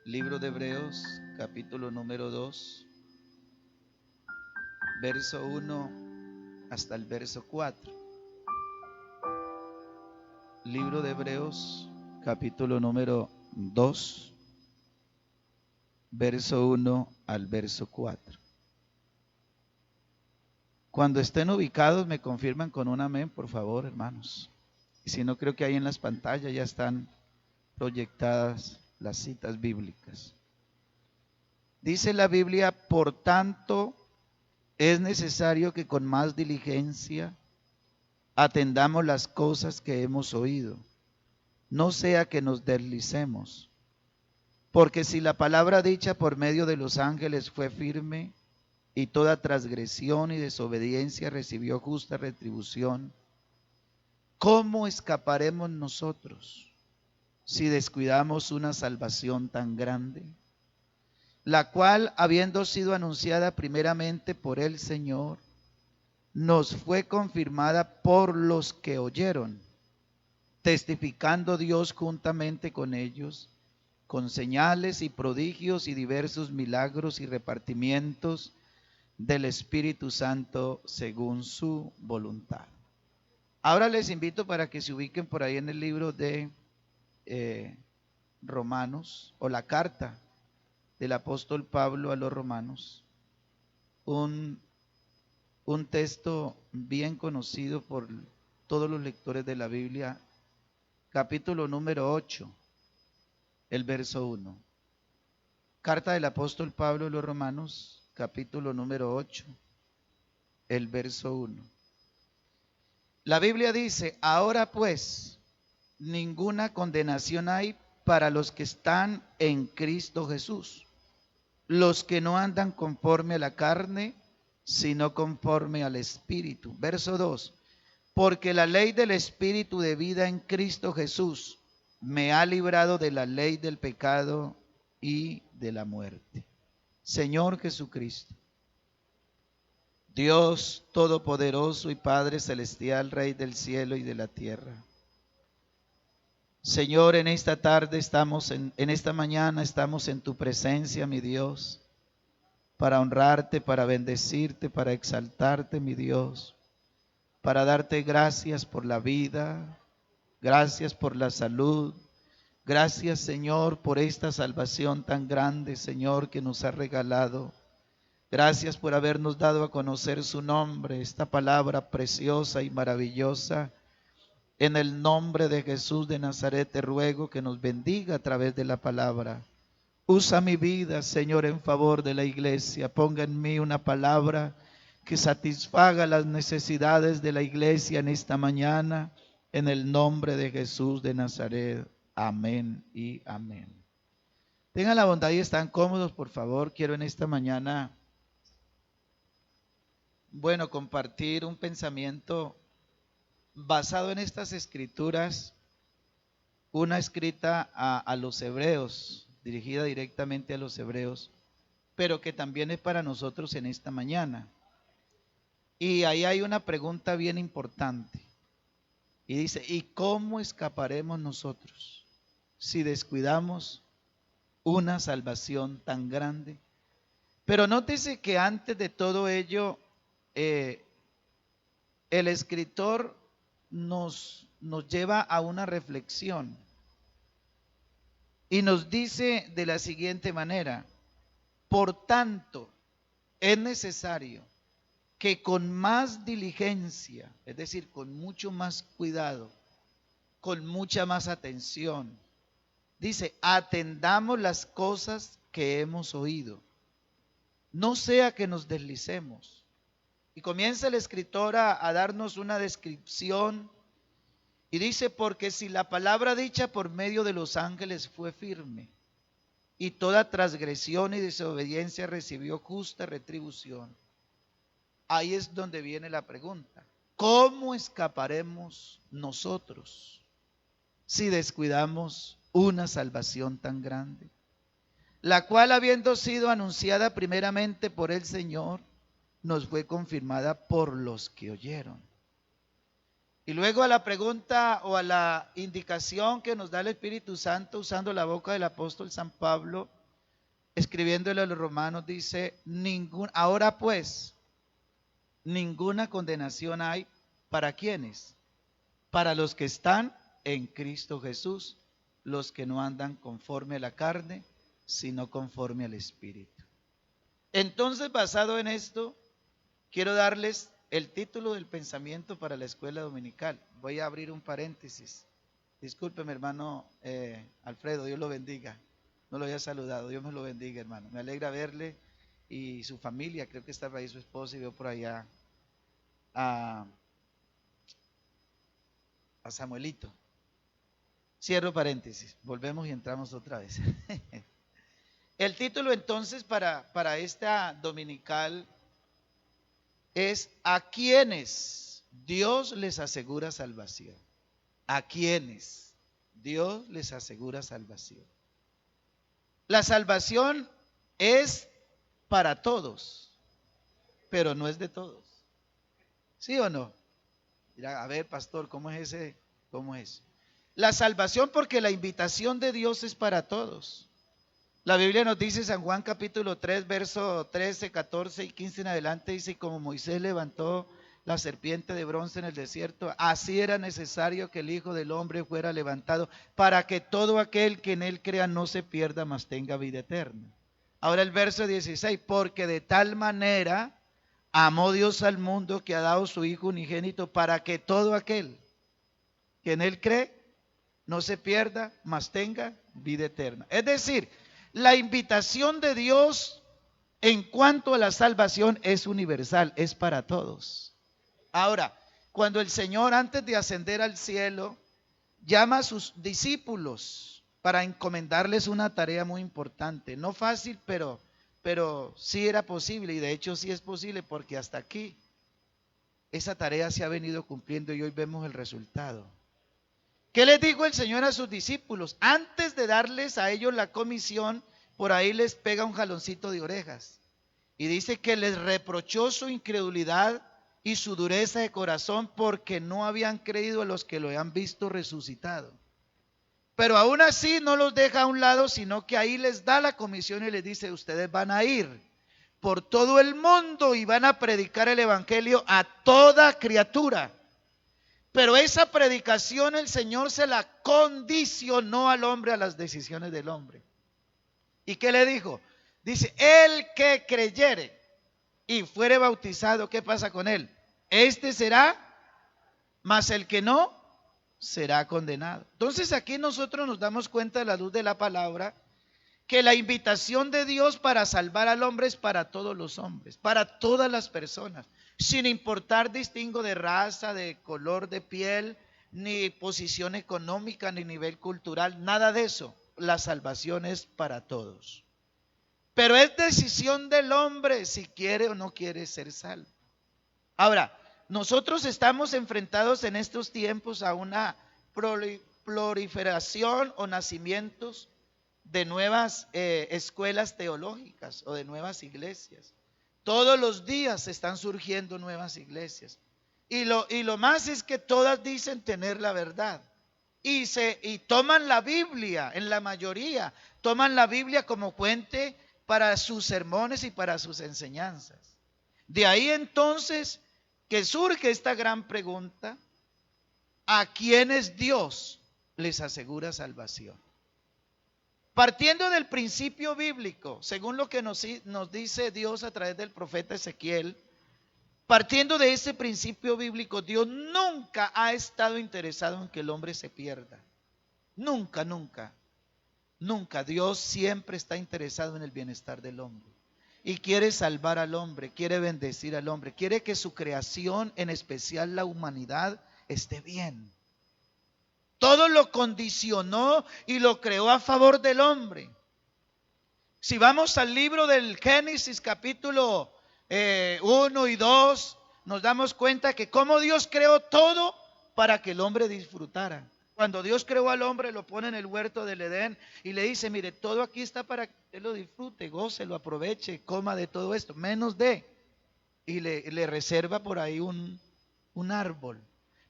Libro de Hebreos, capítulo número 2, verso 1 hasta el verso 4. Libro de Hebreos, capítulo número 2, verso 1 al verso 4. Cuando estén ubicados me confirman con un amén, por favor, hermanos. Y si no, creo que ahí en las pantallas ya están proyectadas las citas bíblicas. Dice la Biblia: por tanto, es necesario que con más diligencia atendamos las cosas que hemos oído, no sea que nos deslicemos. Porque si la palabra dicha por medio de los ángeles fue firme, y toda transgresión y desobediencia recibió justa retribución, ¿cómo escaparemos nosotros si descuidamos una salvación tan grande, la cual, habiendo sido anunciada primeramente por el Señor, nos fue confirmada por los que oyeron, testificando Dios juntamente con ellos, con señales y prodigios y diversos milagros y repartimientos del Espíritu Santo según su voluntad? Ahora les invito para que se ubiquen por ahí en el libro de Romanos, o la carta del apóstol Pablo a los romanos, un texto bien conocido por todos los lectores de la Biblia, capítulo número 8, el verso 1. Carta del apóstol Pablo a los romanos, capítulo número 8, el verso 1. La Biblia dice: ahora pues, ninguna condenación hay para los que están en Cristo Jesús, los que no andan conforme a la carne, sino conforme al Espíritu. Verso 2. Porque la ley del Espíritu de vida en Cristo Jesús me ha librado de la ley del pecado y de la muerte. Señor Jesucristo, Dios todopoderoso y Padre celestial, Rey del cielo y de la tierra, Señor, en esta tarde estamos, en esta mañana estamos en tu presencia, mi Dios, para honrarte, para bendecirte, para exaltarte, mi Dios, para darte gracias por la vida, gracias por la salud, gracias, Señor, por esta salvación tan grande, Señor, que nos ha regalado. Gracias por habernos dado a conocer su nombre, esta palabra preciosa y maravillosa. En el nombre de Jesús de Nazaret te ruego que nos bendiga a través de la palabra. Usa mi vida, Señor, en favor de la iglesia. Ponga en mí una palabra que satisfaga las necesidades de la iglesia en esta mañana. En el nombre de Jesús de Nazaret. Amén y amén. Tengan la bondad y están cómodos, por favor. Quiero en esta mañana, compartir un pensamiento basado en estas escrituras, una escrita a los hebreos, dirigida directamente a los hebreos, pero que también es para nosotros en esta mañana. Y ahí hay una pregunta bien importante. Y dice: ¿y cómo escaparemos nosotros si descuidamos una salvación tan grande? Pero nótese que antes de todo ello, el escritor nos lleva a una reflexión y nos dice de la siguiente manera: por tanto, es necesario que con más diligencia, es decir, con mucho más cuidado, con mucha más atención, dice, atendamos las cosas que hemos oído, no sea que nos deslicemos. Y comienza el escritor a darnos una descripción y dice: porque si la palabra dicha por medio de los ángeles fue firme, y toda transgresión y desobediencia recibió justa retribución. Ahí es donde viene la pregunta: ¿cómo escaparemos nosotros si descuidamos una salvación tan grande, la cual, habiendo sido anunciada primeramente por el Señor, nos fue confirmada por los que oyeron? Y luego a la pregunta o a la indicación que nos da el Espíritu Santo usando la boca del apóstol San Pablo, escribiéndole a los romanos, dice, ahora pues, ninguna condenación hay para quienes, para los que están en Cristo Jesús, los que no andan conforme a la carne, sino conforme al Espíritu. Entonces, basado en esto, quiero darles el título del pensamiento para la escuela dominical. Voy a abrir un paréntesis. Discúlpeme, hermano Alfredo, Dios lo bendiga. No lo había saludado, Dios me lo bendiga, hermano. Me alegra verle y su familia, creo que estaba ahí su esposa y veo por allá a Samuelito. Cierro paréntesis, volvemos y entramos otra vez. El título entonces para esta dominical es ¿a quienes Dios les asegura salvación? ¿A quienes Dios les asegura salvación? La salvación es para todos, pero no es de todos. ¿Sí o no? Mira, a ver, pastor, ¿cómo es ese? ¿Cómo es? La salvación, porque la invitación de Dios es para todos. La Biblia nos dice, San Juan capítulo 3, verso 13, 14 y 15 en adelante, dice, como Moisés levantó la serpiente de bronce en el desierto, así era necesario que el Hijo del Hombre fuera levantado, para que todo aquel que en él crea no se pierda, mas tenga vida eterna. Ahora el verso 16, porque de tal manera amó Dios al mundo que ha dado su Hijo unigénito, para que todo aquel que en él cree no se pierda, mas tenga vida eterna. Es decir, la invitación de Dios en cuanto a la salvación es universal, es para todos. Ahora, cuando el Señor antes de ascender al cielo llama a sus discípulos para encomendarles una tarea muy importante, no fácil, pero sí era posible, y de hecho sí es posible, porque hasta aquí esa tarea se ha venido cumpliendo y hoy vemos el resultado. ¿Qué les dijo el Señor a sus discípulos? Antes de darles a ellos la comisión, por ahí les pega un jaloncito de orejas y dice que les reprochó su incredulidad y su dureza de corazón, porque no habían creído a los que lo habían visto resucitado. Pero aún así no los deja a un lado, sino que ahí les da la comisión y les dice, ustedes van a ir por todo el mundo y van a predicar el evangelio a toda criatura. Pero esa predicación el Señor se la condicionó al hombre, a las decisiones del hombre. ¿Y qué le dijo? Dice, el que creyere y fuere bautizado, ¿qué pasa con él? Este será, mas el que no, será condenado. Entonces aquí nosotros nos damos cuenta a la luz de la palabra que la invitación de Dios para salvar al hombre es para todos los hombres, para todas las personas, sin importar distingo de raza, de color de piel, ni posición económica, ni nivel cultural, nada de eso. La salvación es para todos. Pero es decisión del hombre si quiere o no quiere ser salvo. Ahora, nosotros estamos enfrentados en estos tiempos a una proliferación o nacimientos de nuevas escuelas teológicas o de nuevas iglesias. Todos los días están surgiendo nuevas iglesias. Y lo más es que todas dicen tener la verdad. Y toman la Biblia, en la mayoría, toman la Biblia como fuente para sus sermones y para sus enseñanzas. De ahí entonces que surge esta gran pregunta: ¿a quiénes Dios les asegura salvación? Partiendo del principio bíblico, según lo que nos dice Dios a través del profeta Ezequiel, partiendo de ese principio bíblico, Dios nunca ha estado interesado en que el hombre se pierda. Nunca, nunca, nunca. Dios siempre está interesado en el bienestar del hombre. Y quiere salvar al hombre, quiere bendecir al hombre, quiere que su creación, en especial la humanidad, esté bien. Todo lo condicionó y lo creó a favor del hombre. Si vamos al libro del Génesis capítulo 1 y 2, nos damos cuenta que cómo Dios creó todo para que el hombre disfrutara. Cuando Dios creó al hombre, lo pone en el huerto del Edén y le dice, mire, todo aquí está para que usted lo disfrute, goce, lo aproveche, coma de todo esto, menos de. Y le reserva por ahí un árbol.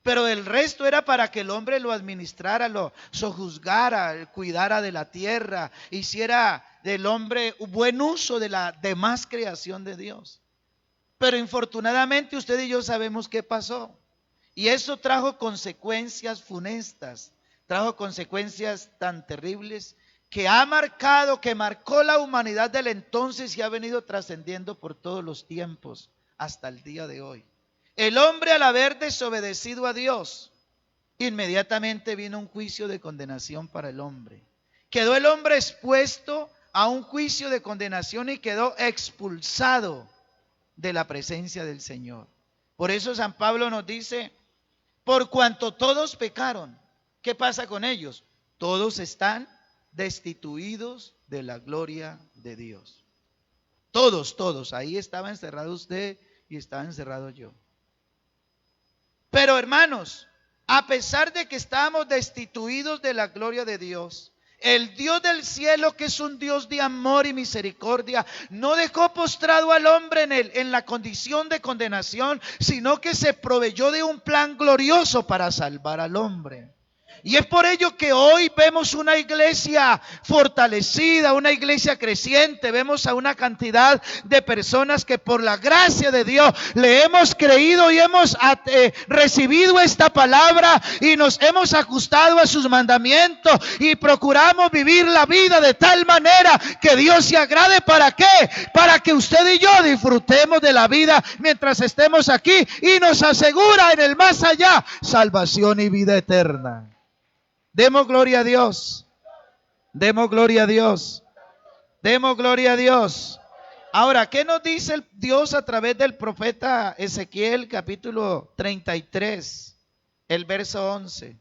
Pero el resto era para que el hombre lo administrara, lo sojuzgara, cuidara de la tierra, hiciera del hombre buen uso de la demás creación de Dios. Pero infortunadamente usted y yo sabemos qué pasó. Y eso trajo consecuencias funestas, trajo consecuencias tan terribles que marcó la humanidad del entonces y ha venido trascendiendo por todos los tiempos hasta el día de hoy. El hombre, al haber desobedecido a Dios, inmediatamente vino un juicio de condenación para el hombre. Quedó el hombre expuesto a un juicio de condenación y quedó expulsado de la presencia del Señor. Por eso San Pablo nos dice, por cuanto todos pecaron, ¿qué pasa con ellos? Todos están destituidos de la gloria de Dios. Todos, ahí estaba encerrado usted y estaba encerrado yo. Pero hermanos, a pesar de que estábamos destituidos de la gloria de Dios, el Dios del cielo, que es un Dios de amor y misericordia, no dejó postrado al hombre en la condición de condenación, sino que se proveyó de un plan glorioso para salvar al hombre. Y es por ello que hoy vemos una iglesia fortalecida, una iglesia creciente. Vemos a una cantidad de personas que por la gracia de Dios le hemos creído y hemos recibido esta palabra y nos hemos ajustado a sus mandamientos y procuramos vivir la vida de tal manera que Dios se agrade. ¿Para qué? Para que usted y yo disfrutemos de la vida mientras estemos aquí y nos asegura en el más allá salvación y vida eterna. Demos gloria a Dios. Demos gloria a Dios. Demos gloria a Dios. Ahora, ¿qué nos dice Dios a través del profeta Ezequiel, capítulo 33, el verso 11?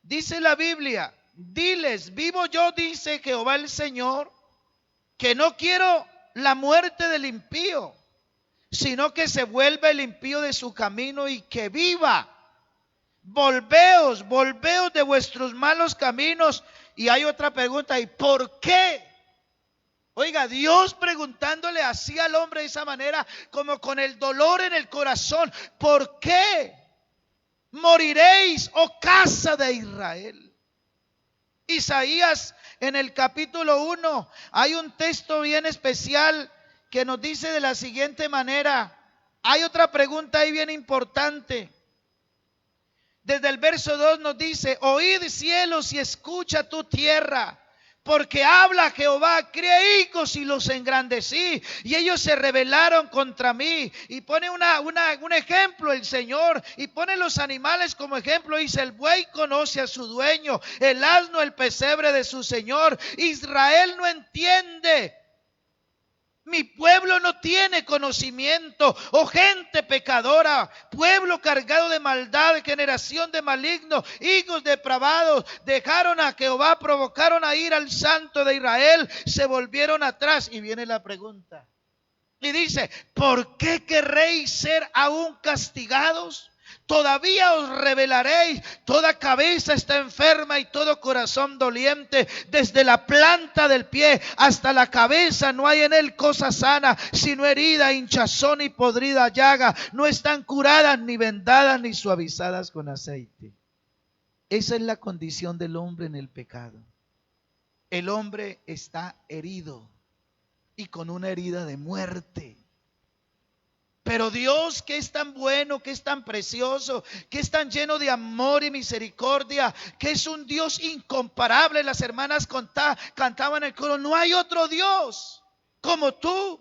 Dice la Biblia, diles, vivo yo, dice Jehová el Señor, que no quiero la muerte del impío, sino que se vuelva el impío de su camino y que viva. Volveos de vuestros malos caminos. Y hay otra pregunta, ¿y por qué? Oiga, Dios preguntándole así al hombre de esa manera, como con el dolor en el corazón, ¿por qué moriréis, oh casa de Israel? Isaías, en el capítulo 1, hay un texto bien especial que nos dice de la siguiente manera. Hay otra pregunta ahí bien importante. Desde el verso 2 nos dice, oíd cielos y escucha tu tierra, porque habla Jehová, crié hijos y los engrandecí, y ellos se rebelaron contra mí. Y pone un ejemplo el Señor, y pone los animales como ejemplo. Dice, el buey conoce a su dueño, el asno el pesebre de su Señor. Israel no entiende. Mi pueblo no tiene conocimiento, oh gente pecadora, pueblo cargado de maldad, generación de malignos, hijos depravados, dejaron a Jehová, provocaron a ir al Santo de Israel, se volvieron atrás. Y viene la pregunta, y dice, ¿por qué querréis ser aún castigados? Todavía os rebelaréis. Toda cabeza está enferma y todo corazón doliente. Desde la planta del pie hasta la cabeza no hay en él cosa sana, sino herida, hinchazón y podrida llaga. No están curadas, ni vendadas, ni suavizadas con aceite. Esa es la condición del hombre en el pecado. El hombre está herido y con una herida de muerte. Pero Dios, que es tan bueno, que es tan precioso, que es tan lleno de amor y misericordia, que es un Dios incomparable. Las hermanas cantaban en el coro, no hay otro Dios como tú.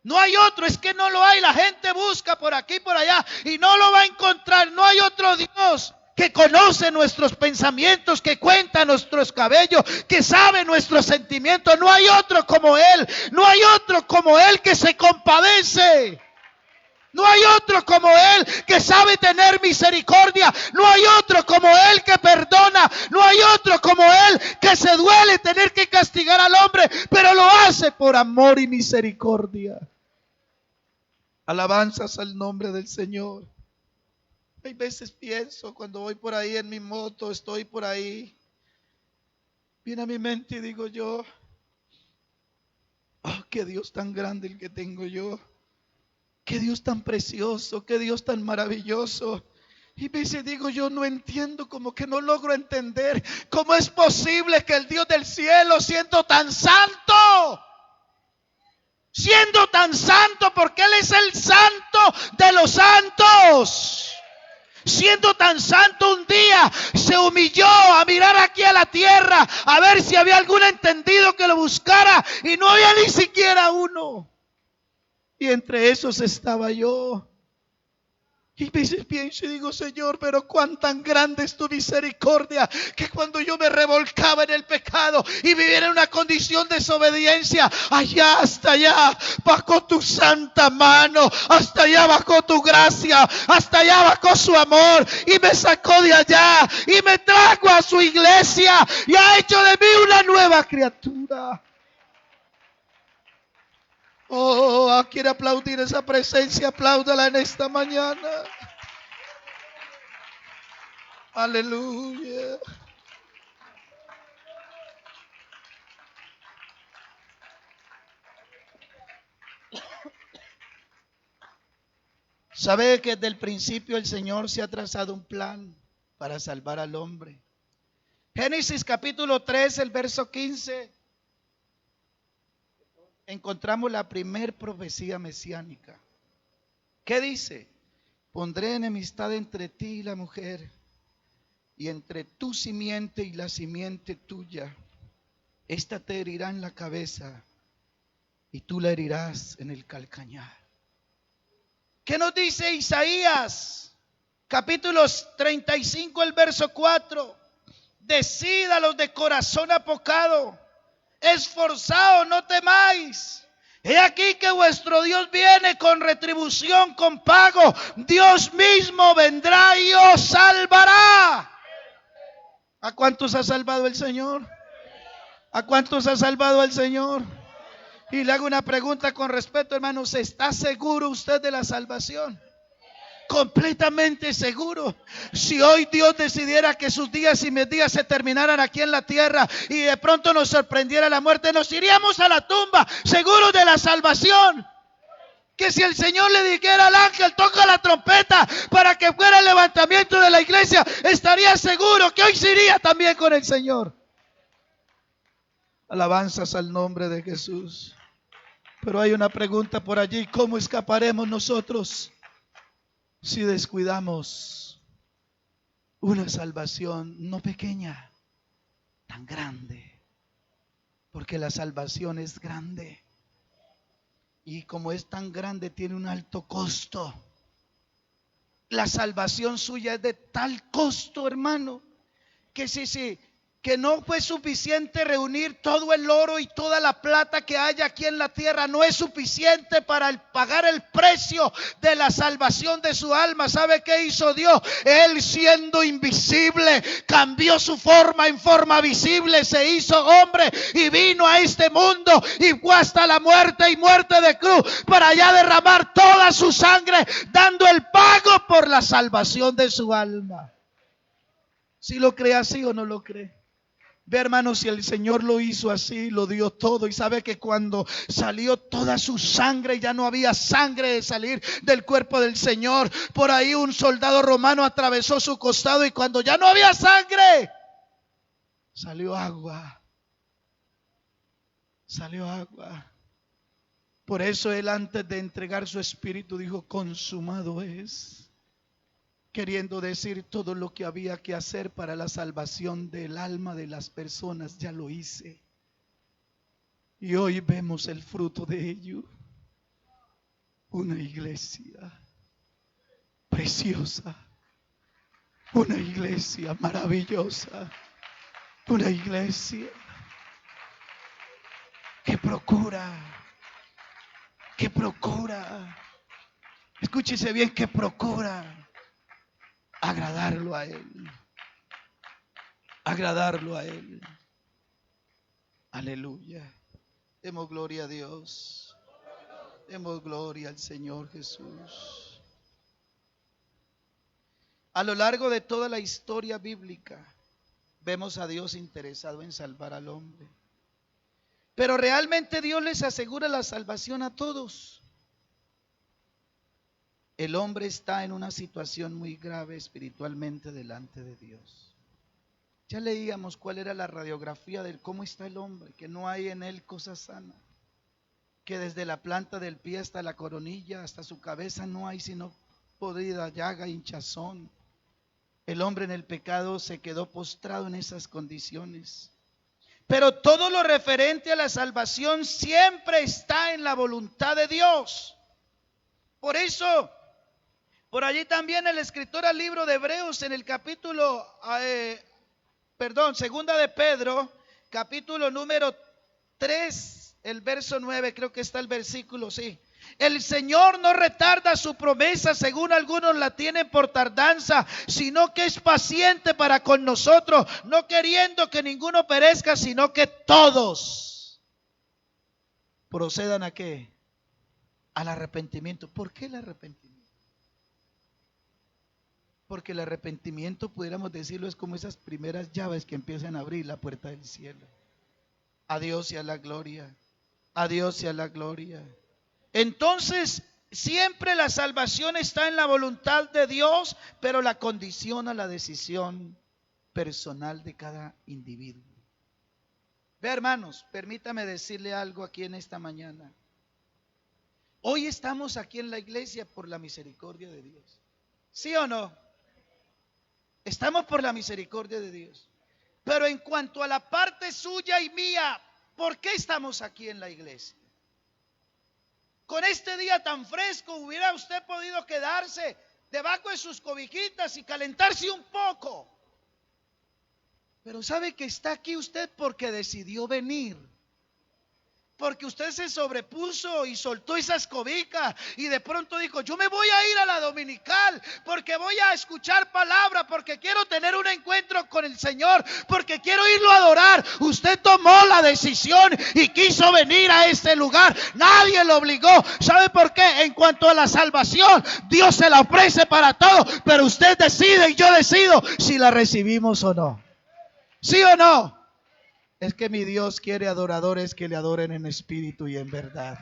No hay otro, es que no lo hay. La gente busca por aquí y por allá y no lo va a encontrar. No hay otro Dios que conoce nuestros pensamientos, que cuenta nuestros cabellos, que sabe nuestros sentimientos. No hay otro como Él. No hay otro como Él que se compadece. No hay otro como Él que sabe tener misericordia. No hay otro como Él que perdona. No hay otro como Él que se duele tener que castigar al hombre, pero lo hace por amor y misericordia. Alabanzas al nombre del Señor. Hay veces pienso cuando voy por ahí en mi moto, estoy por ahí, viene a mi mente y digo yo, oh, qué Dios tan grande el que tengo yo. Qué Dios tan precioso, qué Dios tan maravilloso. Y me dice, digo, yo no entiendo, como que no logro entender cómo es posible que el Dios del cielo, siendo tan santo, porque Él es el santo de los santos, siendo tan santo, un día se humilló a mirar aquí a la tierra, a ver si había algún entendido que lo buscara, y no había ni siquiera uno. Y entre esos estaba yo. Y me dice, pienso y digo, Señor, pero cuán tan grande es tu misericordia, que cuando yo me revolcaba en el pecado y viviera en una condición de desobediencia, allá, hasta allá, bajó tu santa mano, hasta allá bajó tu gracia, hasta allá bajó su amor, y me sacó de allá, y me trajo a su iglesia, y ha hecho de mí una nueva criatura. Oh, quiere aplaudir esa presencia, apláudala en esta mañana. Aleluya. Sabe que desde el principio el Señor se ha trazado un plan para salvar al hombre. Génesis capítulo 3, el verso 15. Encontramos la primer profecía mesiánica. ¿Qué dice? Pondré enemistad entre ti y la mujer, y entre tu simiente y la simiente tuya. Esta te herirá en la cabeza, y tú la herirás en el calcañar. ¿Qué nos dice Isaías? Capítulo 35, el verso 4. Decid a los de corazón apocado, esforzaos, no temáis. He aquí que vuestro Dios viene con retribución, con pago. Dios mismo vendrá y os salvará. ¿A cuántos ha salvado el Señor? ¿A cuántos ha salvado el Señor? Y le hago una pregunta con respeto, hermanos. ¿Está seguro usted de la salvación? Completamente seguro. Si hoy Dios decidiera que sus días y mis días se terminaran aquí en la tierra y de pronto nos sorprendiera la muerte, nos iríamos a la tumba seguros de la salvación. Que si el Señor le dijera al ángel, toca la trompeta para que fuera el levantamiento de la iglesia, estaría seguro que hoy se iría también con el Señor. Alabanzas al nombre de Jesús. Pero hay una pregunta por allí: ¿cómo escaparemos nosotros si descuidamos una salvación no pequeña, tan grande? Porque la salvación es grande, y como es tan grande tiene un alto costo. La salvación suya es de tal costo, hermano, que no fue suficiente reunir todo el oro y toda la plata que hay aquí en la tierra. No es suficiente para pagar el precio de la salvación de su alma. ¿Sabe qué hizo Dios? Él, siendo invisible, cambió su forma en forma visible, se hizo hombre y vino a este mundo y fue hasta la muerte, y muerte de cruz, para ya derramar toda su sangre, dando el pago por la salvación de su alma. ¿Si lo cree así o no lo cree? Ve, hermanos, si el Señor lo hizo así, lo dio todo. Y sabe que cuando salió toda su sangre, ya no había sangre de salir del cuerpo del Señor. Por ahí un soldado romano atravesó su costado, y cuando ya no había sangre, salió agua. Salió agua. Por eso Él, antes de entregar su espíritu, dijo: consumado es. Queriendo decir, todo lo que había que hacer para la salvación del alma de las personas ya lo hice. Y hoy vemos el fruto de ello. Una iglesia preciosa, una iglesia maravillosa, una iglesia que procura, escúchese bien, que procura agradarlo a Él. Agradarlo a Él. Aleluya. Demos gloria a Dios. Demos gloria al Señor Jesús. A lo largo de toda la historia bíblica vemos a Dios interesado en salvar al hombre. Pero realmente Dios les asegura la salvación a todos. el hombre está en una situación muy grave espiritualmente delante de Dios. Ya leíamos cuál era la radiografía de cómo está el hombre, que no hay en él cosa sana, que desde la planta del pie hasta la coronilla, hasta su cabeza no hay sino podrida, llaga, hinchazón. El hombre en el pecado se quedó postrado en esas condiciones. Pero todo lo referente a la salvación siempre está en la voluntad de Dios. Por eso, por allí también el escritor al libro de Hebreos en el capítulo, segunda de Pedro, capítulo número 3, el verso 9, creo que está el versículo, sí. El Señor no retarda su promesa, según algunos la tienen por tardanza, sino que es paciente para con nosotros, no queriendo que ninguno perezca, sino que todos procedan ¿a qué? Al arrepentimiento. ¿Por qué el arrepentimiento? Porque el arrepentimiento, pudiéramos decirlo, es como esas primeras llaves que empiezan a abrir la puerta del cielo. A Dios sea la gloria, a Dios sea la gloria. Entonces, siempre la salvación está en la voluntad de Dios, pero la condiciona la decisión personal de cada individuo. Ve, hermanos, permítame decirle algo aquí en esta mañana. Hoy estamos aquí en la iglesia por la misericordia de Dios. ¿Sí o no? Estamos por la misericordia de Dios. Pero en cuanto a la parte suya y mía, ¿por qué estamos aquí en la iglesia? Con este día tan fresco, hubiera usted podido quedarse debajo de sus cobijitas y calentarse un poco. Pero sabe que está aquí usted porque decidió venir. Porque usted se sobrepuso y soltó esas cobijas y de pronto dijo: yo me voy a ir a la dominical porque voy a escuchar palabra, porque quiero tener un encuentro con el Señor, porque quiero irlo a adorar. Usted tomó la decisión y quiso venir a este lugar. Nadie lo obligó. ¿Sabe por qué? En cuanto a la salvación, Dios se la ofrece para todo, pero usted decide y yo decido si la recibimos o no. ¿Sí o no? Es que mi Dios quiere adoradores que le adoren en espíritu y en verdad.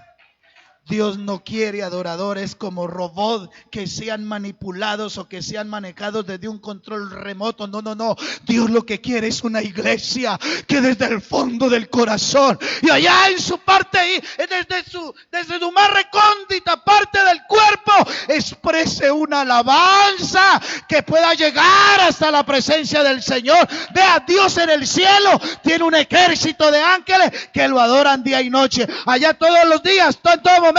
Dios no quiere adoradores como robots que sean manipulados o que sean manejados desde un control remoto. No, no, no. Dios lo que quiere es una iglesia que desde el fondo del corazón y allá en su parte, desde su más recóndita parte del cuerpo, exprese una alabanza que pueda llegar hasta la presencia del Señor. Vea, Dios en el cielo tiene un ejército de ángeles que lo adoran día y noche. Allá todos los días, en todo momento,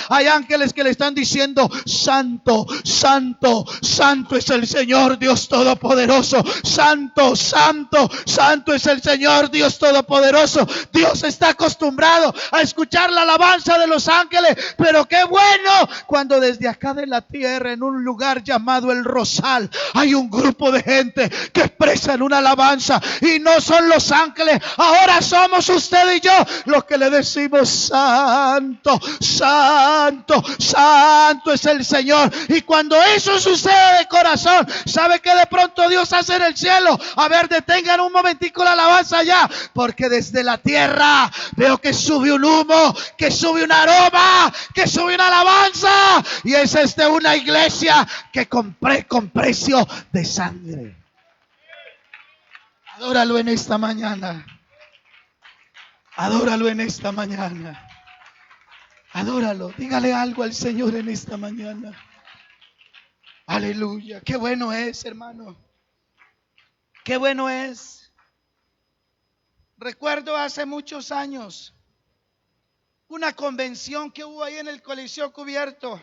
hay ángeles que le están diciendo: santo, santo, santo es el Señor Dios Todopoderoso. Santo, santo, santo es el Señor Dios Todopoderoso. Dios está acostumbrado a escuchar la alabanza de los ángeles, pero qué bueno cuando desde acá de la tierra, en un lugar llamado El Rosal, hay un grupo de gente que expresan una alabanza, y no son los ángeles, ahora somos usted y yo los que le decimos: santo, santo, santo es el Señor. Y cuando eso sucede de corazón, ¿sabe qué de pronto Dios hace en el cielo? A ver, detengan un momentico la alabanza allá, porque desde la tierra veo que sube un humo, que sube un aroma, que sube una alabanza, y es una iglesia que compré con precio de sangre. Adóralo en esta mañana. Adóralo en esta mañana. Adóralo, dígale algo al Señor en esta mañana. Aleluya, qué bueno es, hermano. Qué bueno es. Recuerdo hace muchos años una convención que hubo ahí en el Coliseo Cubierto.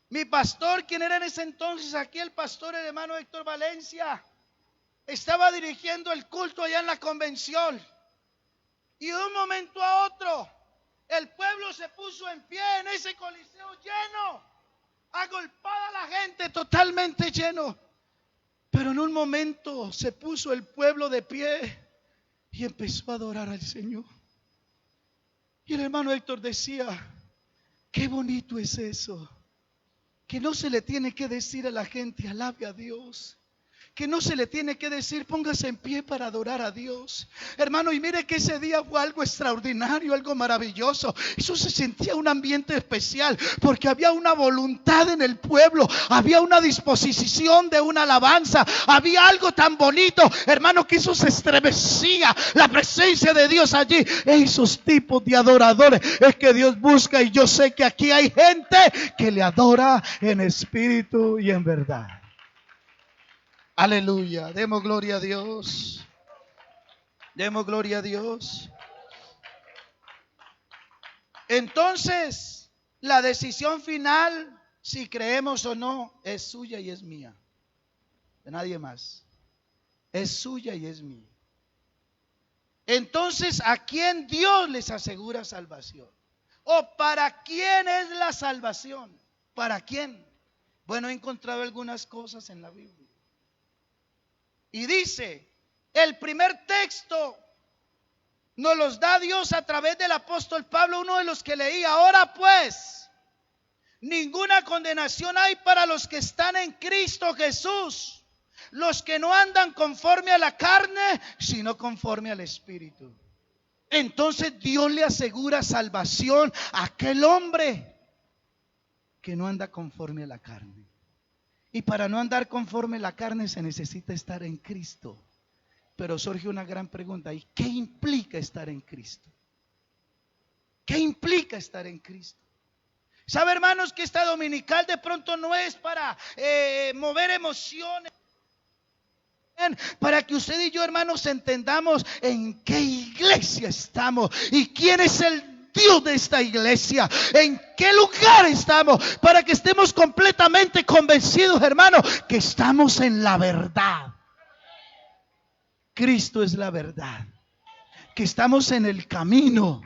Mi pastor, quien era en ese entonces aquí el pastor, el hermano Héctor Valencia, estaba dirigiendo el culto allá en la convención. Y de un momento a otro, el pueblo se puso en pie en ese coliseo lleno, agolpada la gente, totalmente lleno. Pero en un momento se puso el pueblo de pie y empezó a adorar al Señor. Y el hermano Héctor decía: qué bonito es eso, que no se le tiene que decir a la gente: alabe a Dios, que no se le tiene que decir póngase en pie para adorar a Dios. Hermano, y mire que ese día fue algo extraordinario, algo maravilloso. Eso se sentía un ambiente especial porque había una voluntad en el pueblo, había una disposición de una alabanza, había algo tan bonito, hermano, que eso se estremecía, la presencia de Dios allí. Esos tipos de adoradores es que Dios busca, y yo sé que aquí hay gente que le adora en espíritu y en verdad. Aleluya, demos gloria a Dios. Demos gloria a Dios. Entonces, la decisión final, si creemos o no, es suya y es mía. De nadie más. Es suya y es mía. Entonces, ¿a quién Dios les asegura salvación? ¿O para quién es la salvación? ¿Para quién? Bueno, he encontrado algunas cosas en la Biblia. Y dice, el primer texto nos los da Dios a través del apóstol Pablo, uno de los que leí. Ahora pues, ninguna condenación hay para los que están en Cristo Jesús, los que no andan conforme a la carne, sino conforme al Espíritu. Entonces Dios le asegura salvación a aquel hombre que no anda conforme a la carne. Y para no andar conforme a la carne se necesita estar en Cristo. Pero surge una gran pregunta: ¿y qué implica estar en Cristo? ¿Qué implica estar en Cristo? ¿Sabe, hermanos, que esta dominical de pronto no es para mover emociones? Para que usted y yo, hermanos, entendamos en qué iglesia estamos y quién es el Dios de esta iglesia, en qué lugar estamos, para que estemos completamente convencidos, hermanos, que estamos en la verdad. Cristo es la verdad, que estamos en el camino.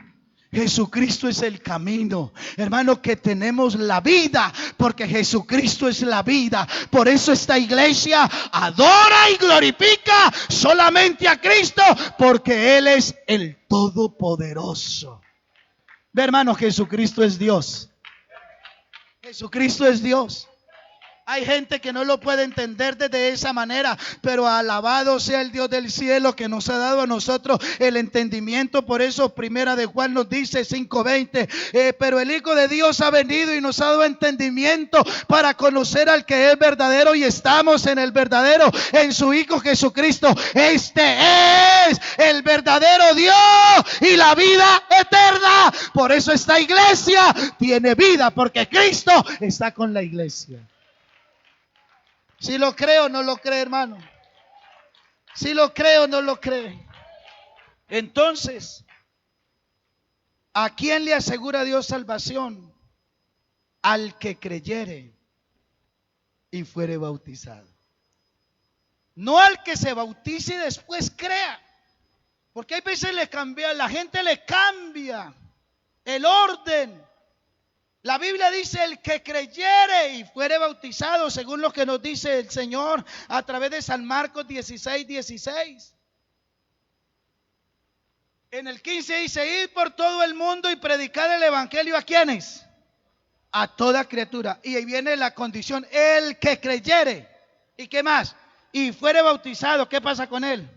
Jesucristo es el camino, hermano, que tenemos la vida, porque Jesucristo es la vida. Por eso esta iglesia adora y glorifica solamente a Cristo, porque Él es el Todopoderoso. Ve, hermano, Jesucristo es Dios. Jesucristo es Dios. Hay gente que no lo puede entender desde esa manera, pero alabado sea el Dios del cielo que nos ha dado a nosotros el entendimiento. Por eso primera de Juan nos dice 5:20, pero el Hijo de Dios ha venido y nos ha dado entendimiento para conocer al que es verdadero, y estamos en el verdadero, en su Hijo Jesucristo. Este es el verdadero Dios y la vida eterna. Por eso esta iglesia tiene vida, porque Cristo está con la iglesia. Si lo creo o no lo cree, hermano. Si lo creo o no lo cree. Entonces, ¿a quién le asegura Dios salvación? Al que creyere y fuere bautizado. No al que se bautice y después crea. Porque hay veces la gente le cambia el orden. La Biblia dice: el que creyere y fuere bautizado, según lo que nos dice el Señor a través de San Marcos 16:16. En el 15 dice: id por todo el mundo y predicar el evangelio. ¿A quiénes? A toda criatura. Y ahí viene la condición: el que creyere. ¿Y qué más? Y fuere bautizado. ¿Qué pasa con él?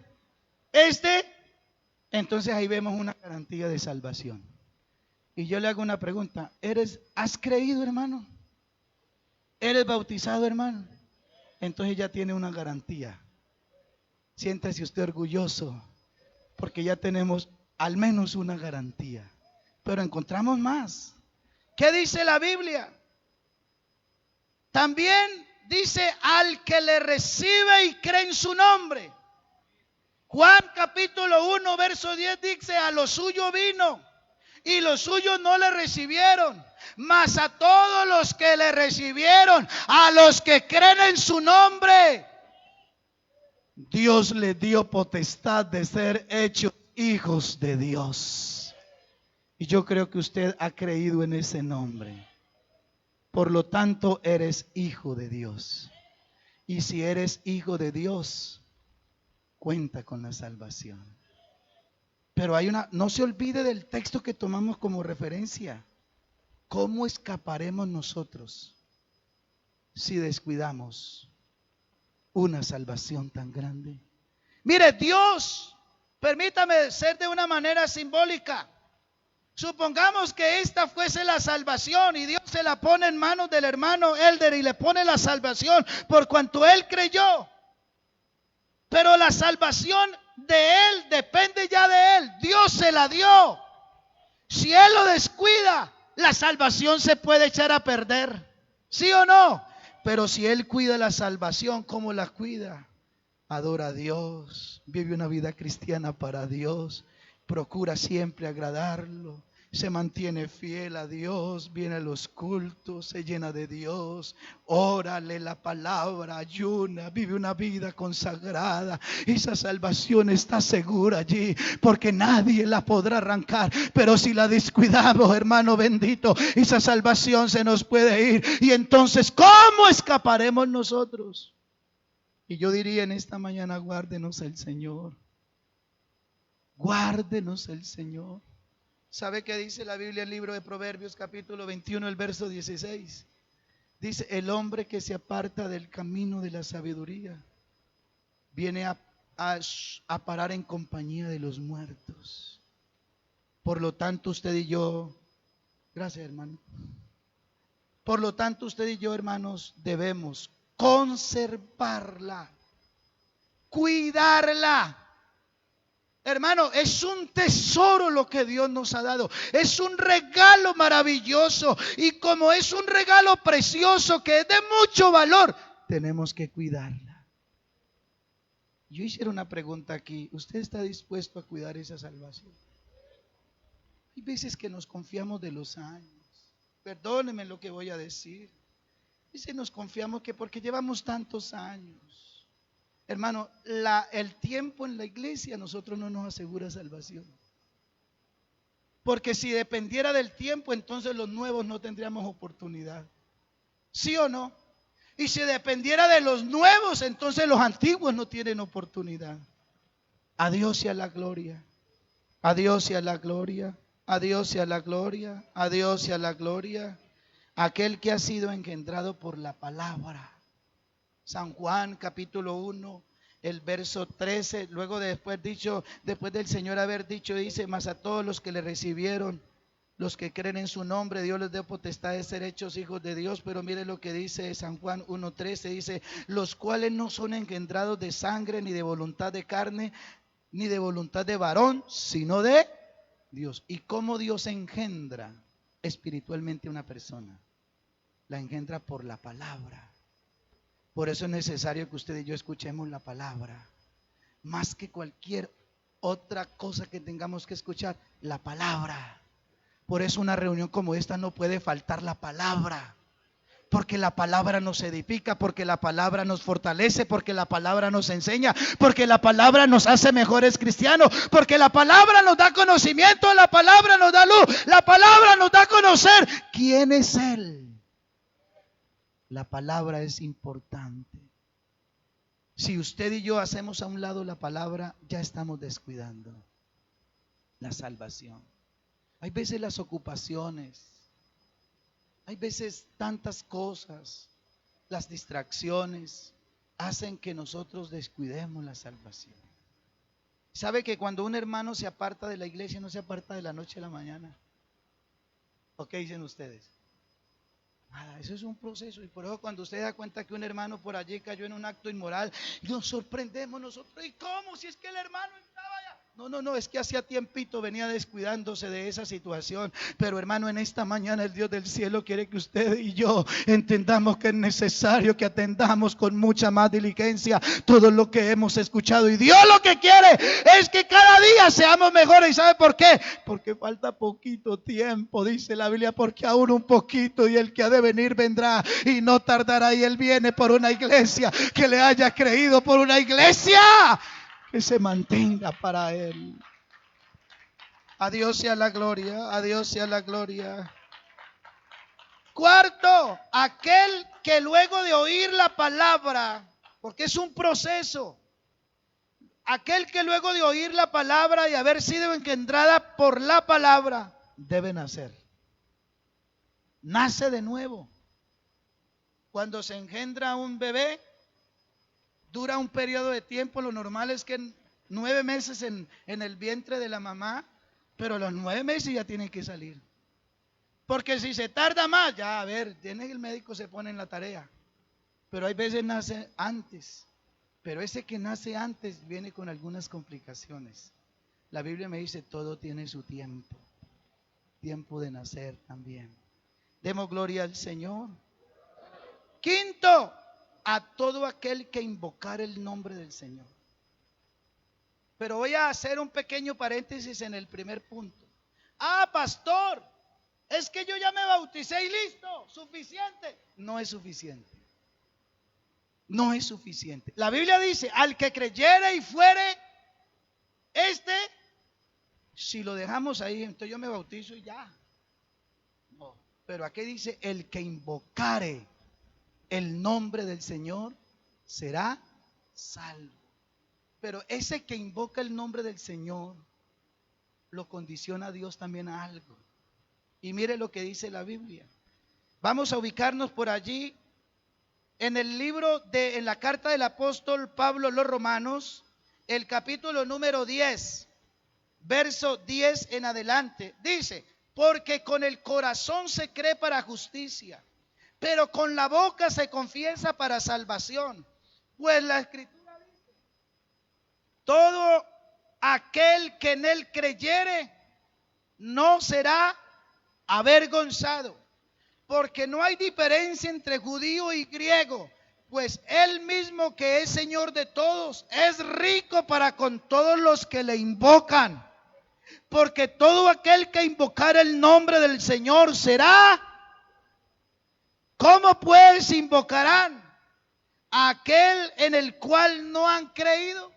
Entonces ahí vemos una garantía de salvación. Y yo le hago una pregunta: ¿has creído, hermano? ¿Eres bautizado, hermano? Entonces ya tiene una garantía. Siéntese usted orgulloso, porque ya tenemos al menos una garantía. Pero encontramos más. ¿Qué dice la Biblia? También dice: al que le recibe y cree en su nombre. Juan capítulo 1 verso 10 dice: a lo suyo vino y los suyos no le recibieron, mas a todos los que le recibieron, a los que creen en su nombre, Dios les dio potestad de ser hechos hijos de Dios. Y yo creo que usted ha creído en ese nombre. Por lo tanto, eres hijo de Dios. Y si eres hijo de Dios, cuenta con la salvación. Pero no se olvide del texto que tomamos como referencia. ¿Cómo escaparemos nosotros si descuidamos una salvación tan grande. Mire, Dios, permítame ser de una manera simbólica. Supongamos que esta fuese la salvación y Dios se la pone en manos del hermano Elder y le pone la salvación por cuanto él creyó. Pero la salvación de él depende ya de él. Dios se la dio. Si él lo descuida, la salvación se puede echar a perder. ¿Sí o no? Pero si él cuida la salvación, ¿cómo la cuida? Adora a Dios, vive una vida cristiana para Dios, procura siempre agradarlo, se mantiene fiel a Dios, viene a los cultos, se llena de Dios, ora, lee la palabra, ayuna, vive una vida consagrada. Esa salvación está segura allí, porque nadie la podrá arrancar. Pero si la descuidamos, hermano bendito, esa salvación se nos puede ir. Y entonces, ¿cómo escaparemos nosotros? Y yo diría en esta mañana, guárdenos el Señor. Guárdenos el Señor. ¿Sabe qué dice la Biblia en el libro de Proverbios capítulo 21, el verso 16? Dice, el hombre que se aparta del camino de la sabiduría viene a parar en compañía de los muertos. Por lo tanto, usted y yo, gracias hermano. Por lo tanto, usted y yo, hermanos, debemos conservarla, cuidarla. Hermano, es un tesoro lo que Dios nos ha dado. Es un regalo maravilloso. Y como es un regalo precioso que es de mucho valor, tenemos que cuidarla. Yo hiciera una pregunta aquí. ¿Usted está dispuesto a cuidar esa salvación? Hay veces que nos confiamos de los años. Perdónenme lo que voy a decir. Dice, nos confiamos que porque llevamos tantos años. Hermano, el tiempo en la iglesia a nosotros no nos asegura salvación. Porque si dependiera del tiempo, entonces los nuevos no tendríamos oportunidad. ¿Sí o no? Y si dependiera de los nuevos, entonces los antiguos no tienen oportunidad. A Dios sea la gloria. A Dios sea la gloria. A Dios sea la gloria. A Dios sea la gloria. Aquel que ha sido engendrado por la palabra. San Juan capítulo 1, el verso 13, luego después del Señor haber dicho, dice, mas a todos los que le recibieron, los que creen en su nombre, Dios les dio potestad de ser hechos hijos de Dios. Pero mire lo que dice San Juan 1:13, dice, los cuales no son engendrados de sangre, ni de voluntad de carne, ni de voluntad de varón, sino de Dios. ¿Y cómo Dios engendra espiritualmente a una persona? La engendra por la palabra. Por eso es necesario que usted y yo escuchemos la palabra. Más que cualquier otra cosa que tengamos que escuchar, la palabra. Por eso una reunión como esta no puede faltar la palabra. Porque la palabra nos edifica, porque la palabra nos fortalece, porque la palabra nos enseña, porque la palabra nos hace mejores cristianos, porque la palabra nos da conocimiento, la palabra nos da luz, la palabra nos da a conocer quién es Él. La palabra es importante. Si usted y yo hacemos a un lado la palabra, ya estamos descuidando la salvación. Hay veces las ocupaciones, hay veces tantas cosas, las distracciones hacen que nosotros descuidemos la salvación. ¿Sabe que cuando un hermano se aparta de la iglesia, no se aparta de la noche a la mañana? ¿O qué dicen ustedes? Nada, eso es un proceso. Y por eso cuando usted da cuenta que un hermano por allí cayó en un acto inmoral, nos sorprendemos nosotros. ¿Y cómo? Si es que el hermano estaba allá. No, es que hacía tiempito venía descuidándose de esa situación. Pero hermano, en esta mañana el Dios del cielo quiere que usted y yo entendamos que es necesario que atendamos con mucha más diligencia todo lo que hemos escuchado. Y Dios lo que quiere es que cada día seamos mejores. ¿Y sabe por qué? Porque falta poquito tiempo, dice la Biblia, porque aún un poquito y el que ha de venir vendrá y no tardará. Y Él viene por una iglesia que le haya creído, por una iglesia que se mantenga para Él. A Dios sea la gloria, a Dios sea la gloria. Cuarto, aquel que luego de oír la palabra, porque es un proceso, aquel que luego de oír la palabra y haber sido engendrada por la palabra, debe nacer. Nace de nuevo. Cuando se engendra un bebé, dura un periodo de tiempo. Lo normal es que 9 meses en el vientre de la mamá, pero a los 9 meses ya tiene que salir. Porque si se tarda más, ya a ver, tiene el médico se pone en la tarea. Pero hay veces nace antes. Pero ese que nace antes viene con algunas complicaciones. La Biblia me dice, todo tiene su tiempo. Tiempo de nacer también. Demos gloria al Señor. Quinto, a todo aquel que invocar el nombre del Señor. Pero voy a hacer un pequeño paréntesis en el primer punto. Ah, pastor, es que yo ya me bauticé y listo, suficiente. No es suficiente. No es suficiente. La Biblia dice, al que creyere y fuere, si lo dejamos ahí, entonces yo me bautizo y ya. No, pero aquí dice, el que invocare el nombre del Señor será salvo. Pero ese que invoca el nombre del Señor lo condiciona a Dios también a algo. Y mire lo que dice la Biblia. Vamos a ubicarnos por allí en el libro en la carta del apóstol Pablo a los Romanos, el capítulo número 10, verso 10 en adelante. Dice, porque con el corazón se cree para justicia, pero con la boca se confiesa para salvación. Pues la Escritura dice, todo aquel que en él creyere no será avergonzado. Porque no hay diferencia entre judío y griego, pues él mismo que es Señor de todos, es rico para con todos los que le invocan. Porque todo aquel que invocar el nombre del Señor será. ¿Cómo pues invocarán a aquel en el cual no han creído?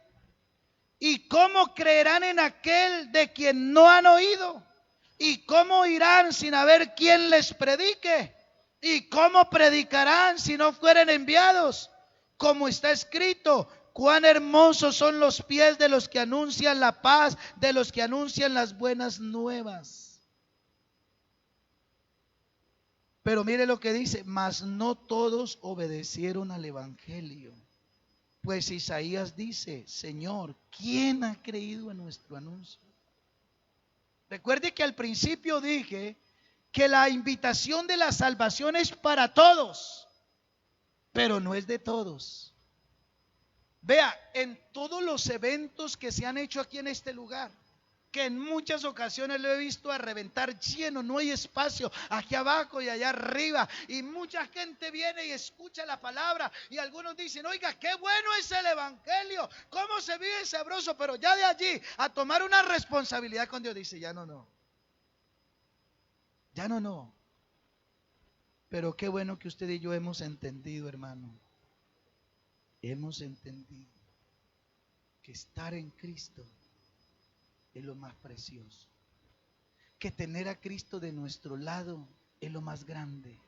¿Y cómo creerán en aquel de quien no han oído? ¿Y cómo irán sin haber quien les predique? ¿Y cómo predicarán si no fueren enviados? Como está escrito, cuán hermosos son los pies de los que anuncian la paz, de los que anuncian las buenas nuevas. Pero mire lo que dice, mas no todos obedecieron al evangelio. Pues Isaías dice, Señor, ¿quién ha creído en nuestro anuncio? Recuerde que al principio dije que la invitación de la salvación es para todos, pero no es de todos. Vea, en todos los eventos que se han hecho aquí en este lugar, que en muchas ocasiones lo he visto a reventar lleno, no hay espacio aquí abajo y allá arriba, y mucha gente viene y escucha la palabra, y algunos dicen, oiga, qué bueno es el evangelio, cómo se vive sabroso, pero ya de allí a tomar una responsabilidad con Dios, dice, ya no, pero qué bueno que usted y yo hemos entendido, hermano, hemos entendido que estar en Cristo es lo más precioso, que tener a Cristo de nuestro lado es lo más grande,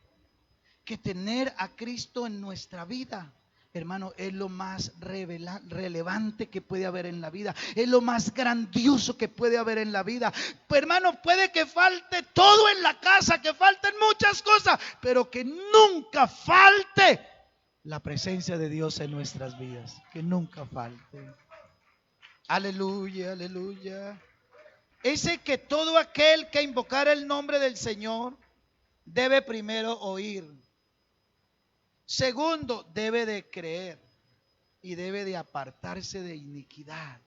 que tener a Cristo en nuestra vida, hermano, es lo más relevante que puede haber en la vida, es lo más grandioso que puede haber en la vida. Hermano, puede que falte todo en la casa, que falten muchas cosas, pero que nunca falte la presencia de Dios en nuestras vidas, que nunca falte. Aleluya, aleluya. Ese que todo aquel que invocara el nombre del Señor debe primero oír. Segundo, debe de creer y debe de apartarse de iniquidad.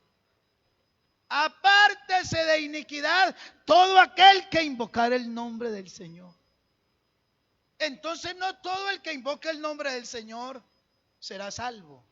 Apártese de iniquidad todo aquel que invocara el nombre del Señor. Entonces no todo el que invoca el nombre del Señor será salvo,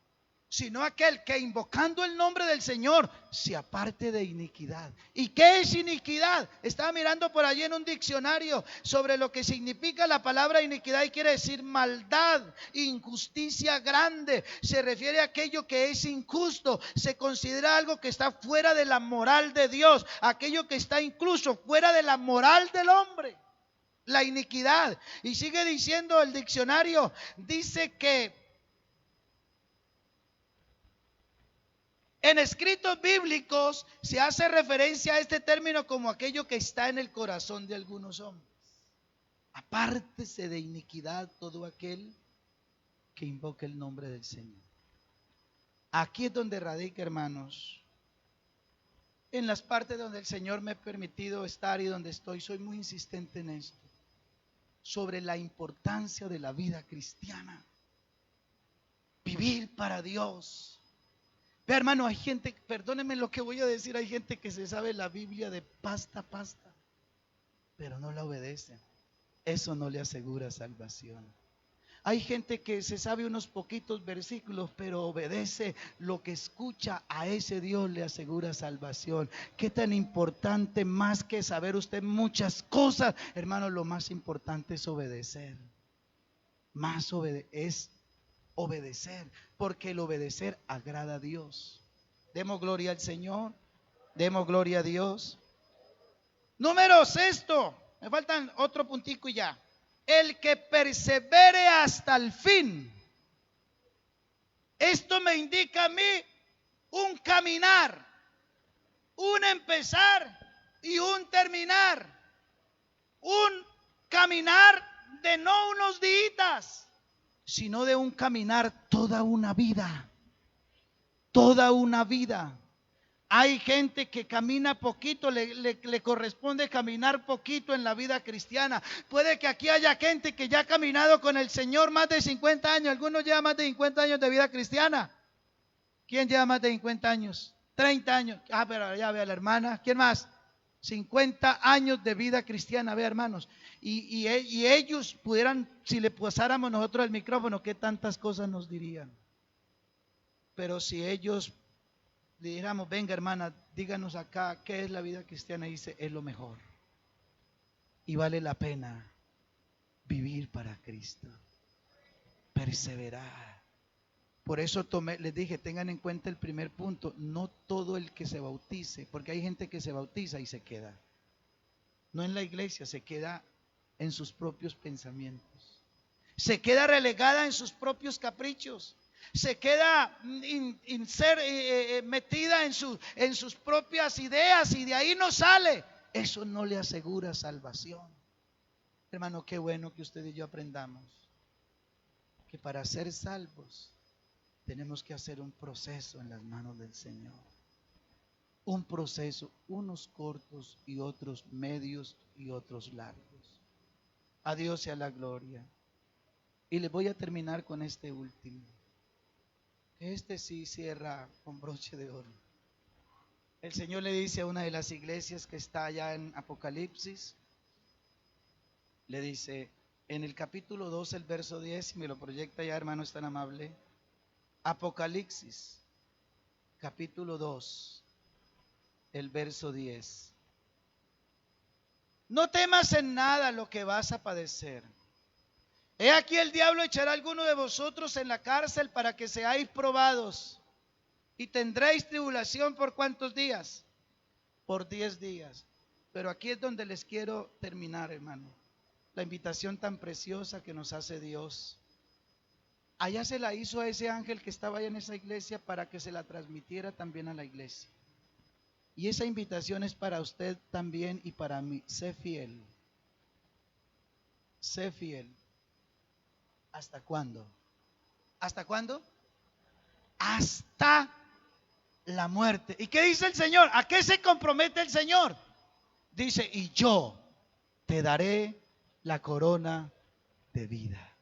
sino aquel que invocando el nombre del Señor se aparte de iniquidad. ¿Y qué es iniquidad? Estaba mirando por allí en un diccionario sobre lo que significa la palabra iniquidad y quiere decir maldad, injusticia grande. Se refiere a aquello que es injusto, se considera algo que está fuera de la moral de Dios, aquello que está incluso fuera de la moral del hombre. La iniquidad. Y sigue diciendo el diccionario, dice que en escritos bíblicos se hace referencia a este término como aquello que está en el corazón de algunos hombres. Apártese de iniquidad todo aquel que invoque el nombre del Señor. Aquí es donde radica, hermanos. En las partes donde el Señor me ha permitido estar y donde estoy, soy muy insistente en esto. Sobre la importancia de la vida cristiana. Vivir para Dios. Ve, hermano, hay gente, perdónenme lo que voy a decir, hay gente que se sabe la Biblia de pasta a pasta, pero no la obedece. Eso no le asegura salvación. Hay gente que se sabe unos poquitos versículos, pero obedece lo que escucha, a ese Dios le asegura salvación. Qué tan importante, más que saber usted muchas cosas, hermano, lo más importante es obedecer. Es obedecer, porque el obedecer agrada a Dios. Demos gloria al Señor, demos gloria a Dios. Número sexto, me faltan otro puntico y ya. El que persevere hasta el fin. Esto me indica a mí un caminar, un empezar y un terminar. Un caminar de no unos días, sino de un caminar toda una vida. Toda una vida. Hay gente que camina poquito, le corresponde caminar poquito en la vida cristiana. Puede que aquí haya gente que ya ha caminado con el Señor más de 50 años. Algunos llevan más de 50 años de vida cristiana. ¿Quién lleva más de 50 años? 30 años. Pero ya vea la hermana. ¿Quién más? 50 años de vida cristiana, vea, hermanos. Y ellos pudieran, si le pasáramos nosotros el micrófono, ¿qué tantas cosas nos dirían? Pero si ellos le dijéramos, venga, hermana, díganos acá qué es la vida cristiana, y dice, es lo mejor y vale la pena vivir para Cristo, perseverar. Por eso les dije, tengan en cuenta el primer punto, no todo el que se bautice, porque hay gente que se bautiza y se queda, no en la iglesia, se queda en sus propios pensamientos, se queda relegada en sus propios caprichos, se queda metida en sus propias ideas y de ahí no sale. Eso no le asegura salvación. Hermano, qué bueno que usted y yo aprendamos que para ser salvos tenemos que hacer un proceso en las manos del Señor. Un proceso, unos cortos y otros medios y otros largos. A Dios sea la gloria. Y les voy a terminar con este último. Este sí cierra con broche de oro. El Señor le dice a una de las iglesias que está allá en Apocalipsis, le dice en el capítulo 2, el verso 10, si me lo proyecta ya, hermano, es tan amable. Apocalipsis, capítulo 2, el verso 10. No temas en nada lo que vas a padecer. He aquí el diablo echará a alguno de vosotros en la cárcel para que seáis probados, y tendréis tribulación por ¿cuántos días? Por 10 días. Pero aquí es donde les quiero terminar, hermano. La invitación tan preciosa que nos hace Dios. Allá se la hizo a ese ángel que estaba allá en esa iglesia para que se la transmitiera también a la iglesia. Y esa invitación es para usted también y para mí. Sé fiel. Sé fiel. ¿Hasta cuándo? ¿Hasta cuándo? Hasta la muerte. ¿Y qué dice el Señor? ¿A qué se compromete el Señor? Dice, y yo te daré la corona de vida.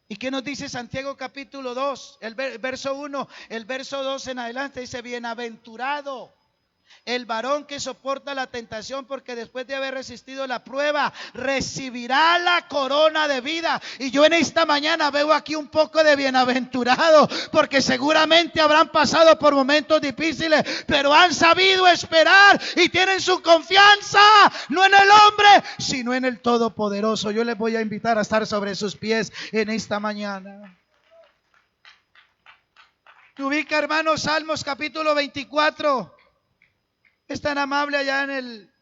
¿Y qué nos dice Santiago capítulo 2? El verso 1, el verso 2 en adelante dice, bienaventurado el varón que soporta la tentación, porque después de haber resistido la prueba, recibirá la corona de vida. Y yo en esta mañana veo aquí un poco de bienaventurado, porque seguramente habrán pasado por momentos difíciles, pero han sabido esperar y tienen su confianza, no en el hombre, sino en el Todopoderoso. Yo les voy a invitar a estar sobre sus pies en esta mañana. Ubica, hermanos, Salmos capítulo 24. Es tan amable allá en el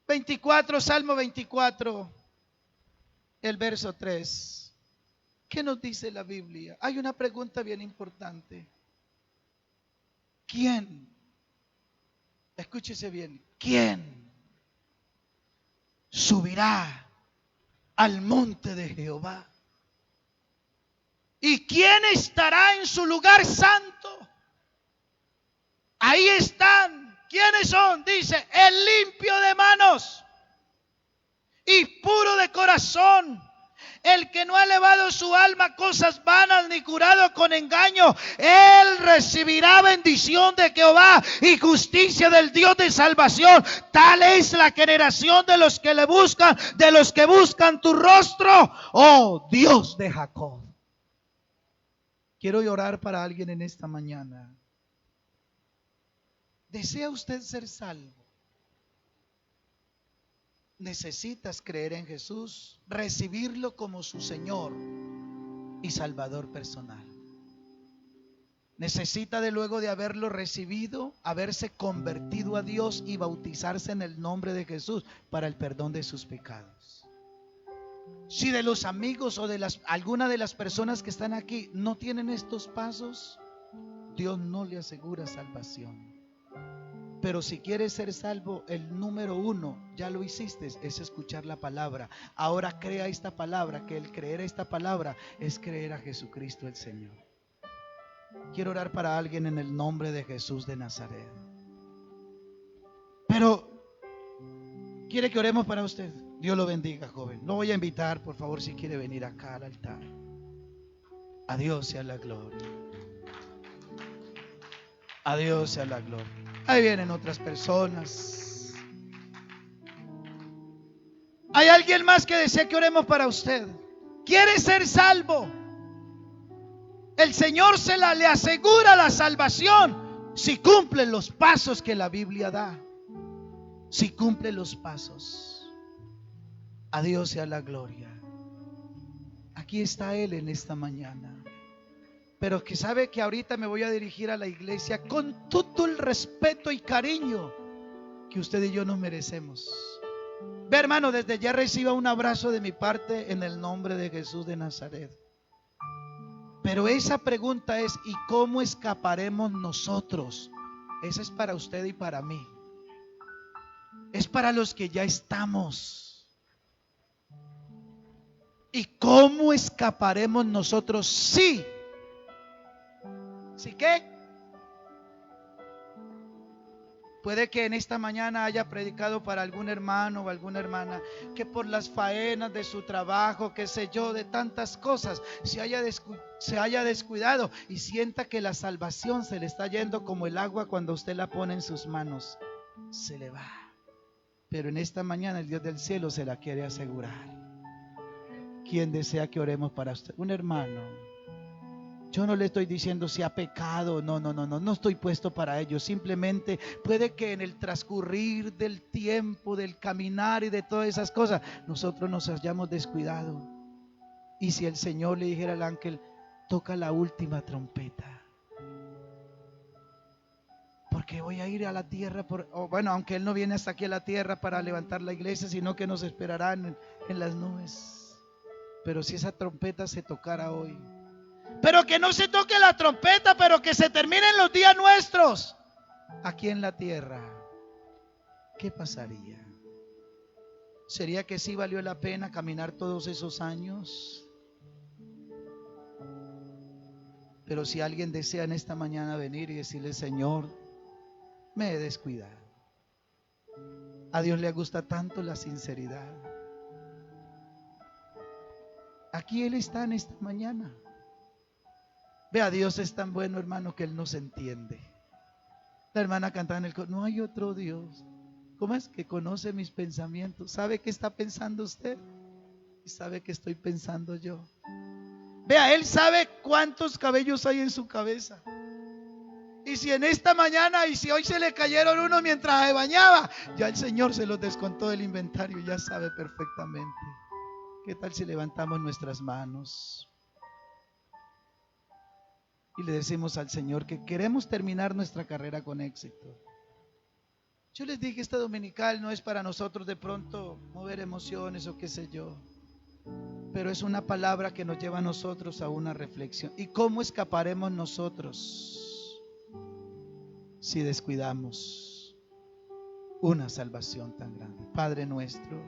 24, Salmo 24, el verso 3. ¿Qué nos dice la Biblia? Hay una pregunta bien importante. ¿Quién? Escúchese bien. ¿Quién subirá al monte de Jehová? ¿Y quién estará en su lugar santo? Ahí están. ¿Quiénes son? Dice, el limpio de manos y puro de corazón, el que no ha elevado su alma a cosas vanas ni curado con engaño. Él recibirá bendición de Jehová y justicia del Dios de salvación. Tal es la generación de los que le buscan, de los que buscan tu rostro, oh Dios de Jacob. Quiero orar para alguien en esta mañana. ¿Desea usted ser salvo? Necesitas creer en Jesús, recibirlo como su Señor y Salvador personal. Necesita de luego de haberlo recibido, haberse convertido a Dios y bautizarse en el nombre de Jesús para el perdón de sus pecados. Si de los amigos o de alguna de las personas que están aquí no tienen estos pasos, Dios no le asegura salvación. Pero si quieres ser salvo, el número uno, ya lo hiciste, es escuchar la palabra. Ahora crea esta palabra, que el creer esta palabra es creer a Jesucristo el Señor. Quiero orar para alguien en el nombre de Jesús de Nazaret. Pero quiere que oremos para usted. Dios lo bendiga, joven. Lo voy a invitar, por favor, si quiere venir acá al altar. A Dios sea la gloria. A Dios sea la gloria. Ahí vienen otras personas. ¿Hay alguien más que desea que oremos para usted? ¿Quiere ser salvo? El Señor le asegura la salvación si cumple los pasos que la Biblia da. Si cumple los pasos. A Dios sea la gloria. Aquí está Él en esta mañana. Pero que sabe que ahorita me voy a dirigir a la iglesia con todo el respeto y cariño que usted y yo nos merecemos. Ve, hermano, desde ya reciba un abrazo de mi parte en el nombre de Jesús de Nazaret. Pero esa pregunta es, ¿y cómo escaparemos nosotros? Esa es para usted y para mí. Es para los que ya estamos. ¿Y cómo escaparemos nosotros? Sí. ¿Sí qué? Puede que en esta mañana haya predicado para algún hermano o alguna hermana que por las faenas de su trabajo, qué sé yo, de tantas cosas, se haya descuidado y sienta que la salvación se le está yendo como el agua cuando usted la pone en sus manos. Se le va. Pero en esta mañana el Dios del cielo se la quiere asegurar. ¿Quién desea que oremos para usted? Un hermano. Yo no le estoy diciendo si ha pecado, no estoy puesto para ello. Simplemente puede que en el transcurrir del tiempo, del caminar y de todas esas cosas, nosotros nos hayamos descuidado. Y si el Señor le dijera al ángel, toca la última trompeta, porque voy a ir a la tierra, aunque Él no viene hasta aquí a la tierra para levantar la iglesia, sino que nos esperarán en las nubes. Pero si esa trompeta se tocara hoy, pero que no se toque la trompeta, pero que se terminen los días nuestros aquí en la tierra, ¿qué pasaría? ¿Sería que sí valió la pena caminar todos esos años? Pero si alguien desea en esta mañana venir y decirle, Señor, me he descuidado. A Dios le gusta tanto la sinceridad. Aquí Él está en esta mañana. Vea, Dios es tan bueno, hermano, que Él nos entiende. La hermana cantaba en el coro, no hay otro Dios. ¿Cómo es? Que conoce mis pensamientos. ¿Sabe qué está pensando usted? Y sabe qué estoy pensando yo. Vea, Él sabe cuántos cabellos hay en su cabeza. Y si en esta mañana, y si hoy se le cayeron uno mientras se bañaba, ya el Señor se los descontó del inventario, ya sabe perfectamente. ¿Qué tal si levantamos nuestras manos y le decimos al Señor que queremos terminar nuestra carrera con éxito? Yo les dije, esta dominical no es para nosotros de pronto mover emociones o qué sé yo, pero es una palabra que nos lleva a nosotros a una reflexión. ¿Y cómo escaparemos nosotros si descuidamos una salvación tan grande? Padre nuestro,